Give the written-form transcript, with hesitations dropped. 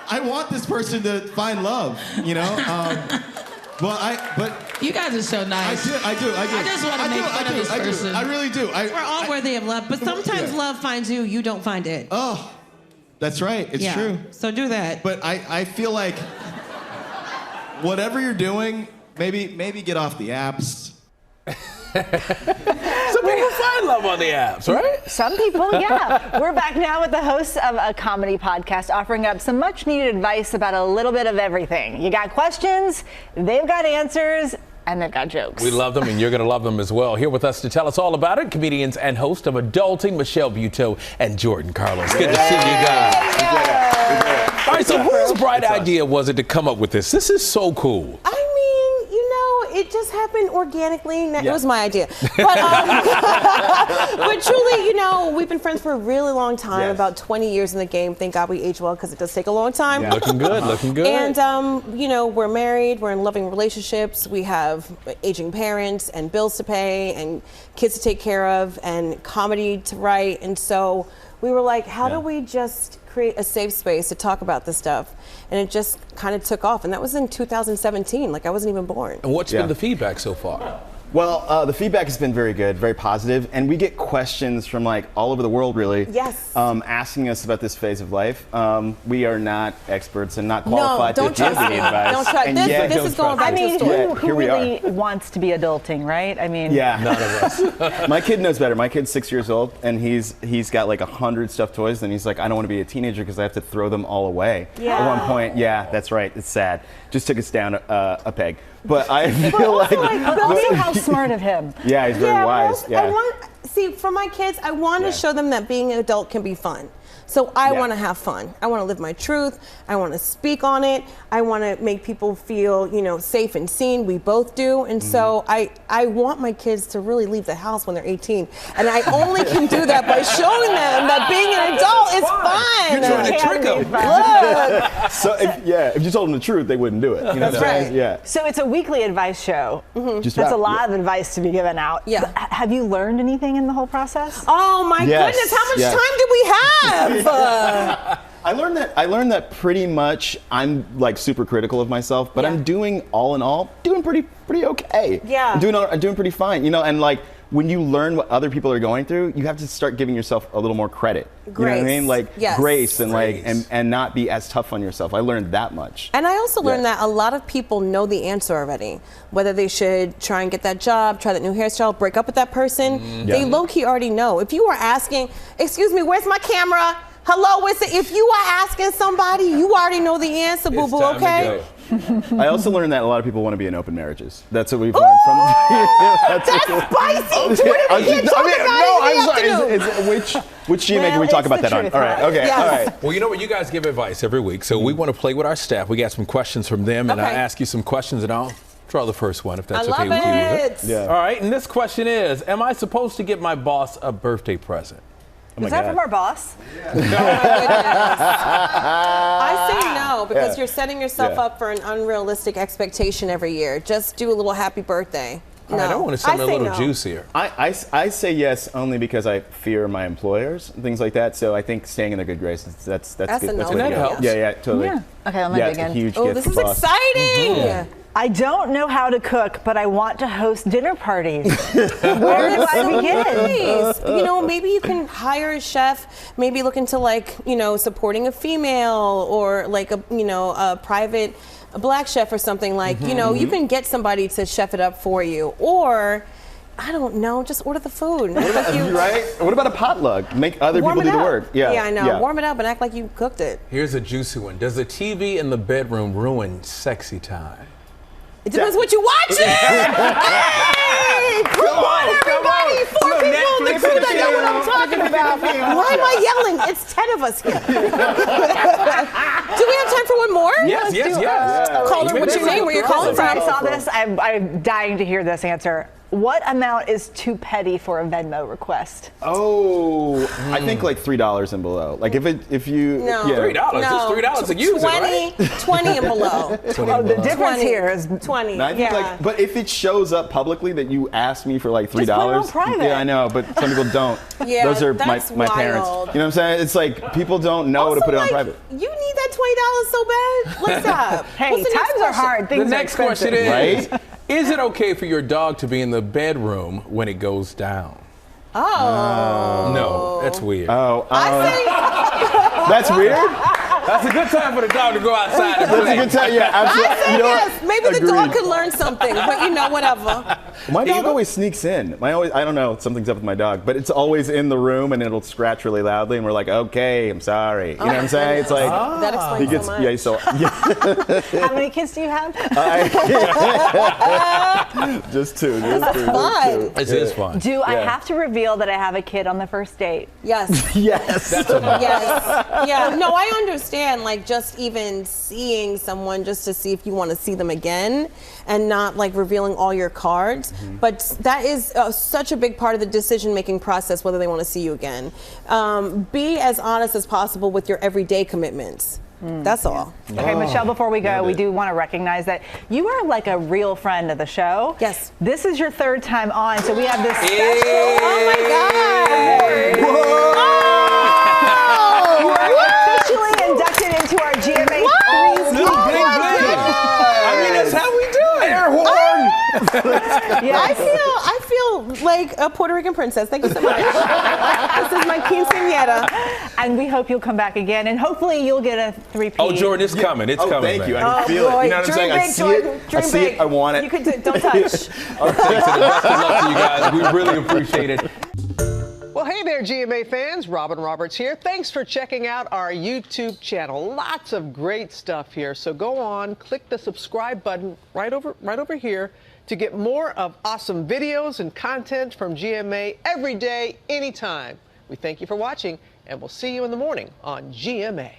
I want this person to find love, you know? But you guys are so nice. I do. I just want to make fun of this person. I really do. We're all worthy of love, but sometimes love finds you, you don't find it. Oh, that's right. It's true. So do that. But I feel like whatever you're doing, maybe get off the apps. Some people find love on the apps, right? Some people, yeah. We're back now with the hosts of a comedy podcast offering up some much needed advice about a little bit of everything. You got questions, they've got answers, and they've got jokes. We love them, and you're going to love them as well. Here with us to tell us all about it, comedians and host of Adulting, Michelle Buteau and Jordan Carlos. Good to see you guys. All right, so whose bright idea was it to come up with this? This is so cool. It just happened organically. It was my idea. But, but truly, we've been friends for a really long time, about 20 years in the game. Thank God we age well because it does take a long time. Yeah. Looking good. And, we're married. We're in loving relationships. We have aging parents and bills to pay and kids to take care of and comedy to write. And so we were like, how do we just create a safe space to talk about this stuff? And it just kind of took off. And that was in 2017. Like, I wasn't even born. And what's been the feedback so far? Well, the feedback has been very good, very positive, and we get questions from like all over the world, really. Yes. Asking us about this phase of life. We are not experts and not qualified to give any advice. Don't try. This is going back to the story. Who really wants to be adulting, right? I mean, none of us. My kid knows better. My kid's 6 years old, and he's got like 100 stuffed toys, and he's like, I don't want to be a teenager because I have to throw them all away. Yeah. At one point, that's right. It's sad. Just took us down a peg. But I feel like also how smart of him. Yeah, he's very wise. For my kids, I want to show them that being an adult can be fun. So I want to have fun. I want to live my truth. I want to speak on it. I want to make people feel, safe and seen. We both do. And so I want my kids to really leave the house when they're 18. And I only can do that by showing them that being an adult is fun. You're trying to trick them. Look. So if you told them the truth, they wouldn't do it. That's right. Yeah. So it's a weekly advice show. Just That's a lot of advice to be given out. Yeah. Have you learned anything in the whole process? Oh my goodness! How much time did we have? I learned that pretty much I'm like super critical of myself, but I'm doing all in all pretty okay. Yeah. I'm doing pretty fine. And like when you learn what other people are going through, you have to start giving yourself a little more credit. Grace. You know what I mean? Like grace and Grace. and not be as tough on yourself. I learned that much. And I also learned that a lot of people know the answer already. Whether they should try and get that job, try that new hairstyle, break up with that person, they low-key already know. If you are asking, excuse me, where's my camera? Hello, if you are asking somebody, you already know the answer, boo-boo, okay? I also learned that a lot of people want to be in open marriages. That's what we've learned from That's spicy! Which GMA can we talk about that on? All right, okay, all right. Well, you guys give advice every week, so we want to play with our staff. We got some questions from them, and I'll ask you some questions, and I'll draw the first one, if that's okay with you. Yeah. All right, and this question is, am I supposed to get my boss a birthday present? Is that from our boss? I say no, because you're setting yourself up for an unrealistic expectation every year. Just do a little happy birthday. All right, I want to something a little juicier. I say yes only because I fear my employers and things like that. So I think staying in their good graces, that's good. A no. That's way to go. helps. Yeah, totally. Yeah. Okay, let me it's begin. a huge Oh, gift this for is boss. exciting! I don't know how to cook, but I want to host dinner parties. Where do I begin? Nice. Maybe you can hire a chef, maybe look into supporting a female or like a private black chef or something like, you can get somebody to chef it up for you. Or, I don't know, just order the food. Right? What about a potluck? Make other people do the work. Yeah, I know. Yeah. Warm it up and act like you cooked it. Here's a juicy one. Does the TV in the bedroom ruin sexy time? It depends what you're watching. Hey! Come on, everybody! 4 people in the crew that know what I'm talking about. Why am I yelling? It's 10 of us here. Do we have time for one more? Yes. Caller, what's your name? Where you're calling from? I saw this. I'm dying to hear this answer. What amount is too petty for a Venmo request? Oh, I think like $3 and below. Like if you No. yeah. $3. It's $3 to use it, right? 20 and below. Oh, the difference here is 20. No, I think Yeah. but if it shows up publicly that you asked me for like $3, Just put it on private. yeah, I know, but some people don't. Yeah, those are that's my parents. wild. You know what I'm saying? It's like people don't know Also, to put it on like, private. You need that $20 so bad? What's up? Hey, What's the next times are question? hard. Things The next are expensive. question is, Right? is it okay for your dog to be in the bedroom when it goes down? Oh. No, that's weird. That's weird. That's a good time for the dog to go outside and That's a play. good time. Yeah, absolutely. I say You know yes. what? Maybe the dog Agreed. could learn something, but whatever. My dog Eva? always sneaks in. I don't know, something's up with my dog, but it's always in the room and it'll scratch really loudly, and we're like, okay, I'm sorry. You know what I'm saying? It's like That explains he gets so much. yeah. So How many kids do you have? just two. fun. This is fun. Do I have to reveal that I have a kid on the first date? Yes. Yes. Yes. Yeah. No, I understand. Like just even seeing someone just to see if you want to see them again, and not like revealing all your cards. But that is such a big part of the decision-making process, whether they want to see you again. Be as honest as possible with your everyday commitments. That's all. Okay, Michelle, before we go, we do want to recognize that you are like a real friend of the show. Yes. This is your third time on, so we have this special. Oh my God. You are officially inducted into our GMA Threes Little Club. bling bling. I mean, that's how we do it. Air horn. I feel like a Puerto Rican princess. Thank you so much. This is my quinceañera. And we hope you'll come back again, and hopefully you'll get a three-peat. Oh, Jordan, it's coming. It's coming. Thank man. you. I can feel it. You know what I'm saying? I see it. I see it. I want it. You can don't touch. Thanks, and the best of luck to you guys. We really appreciate it. Well, hey there, GMA fans. Robin Roberts here. Thanks for checking out our YouTube channel. Lots of great stuff here. So go on, click the subscribe button right over here to get more of awesome videos and content from GMA every day, anytime. We thank you for watching, and we'll see you in the morning on GMA.